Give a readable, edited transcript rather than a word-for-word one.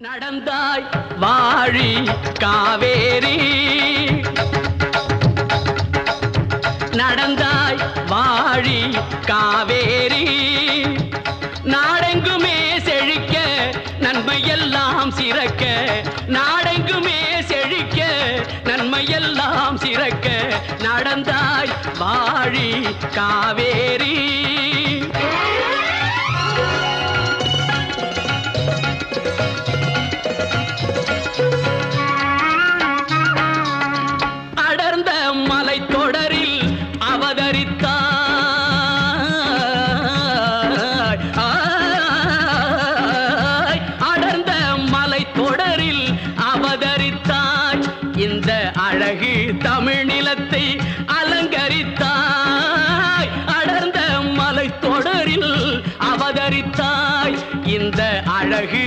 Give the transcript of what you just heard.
நடந்தாய் வாழி காவேரி நடந்தாய் வாழி காவேரி நாடெங்குமே செழிக்க நன்மையெல்லாம் சிறக்க நாடெங்குமே செழிக்க நன்மையெல்லாம் சிறக்க நடந்தாய் வாழி காவேரி இந்த அழகு தமிழ் நிலத்தை அலங்கரித்தாய் அடர்ந்த மலை தொடரில் அவதரித்தாய் இந்த அழகு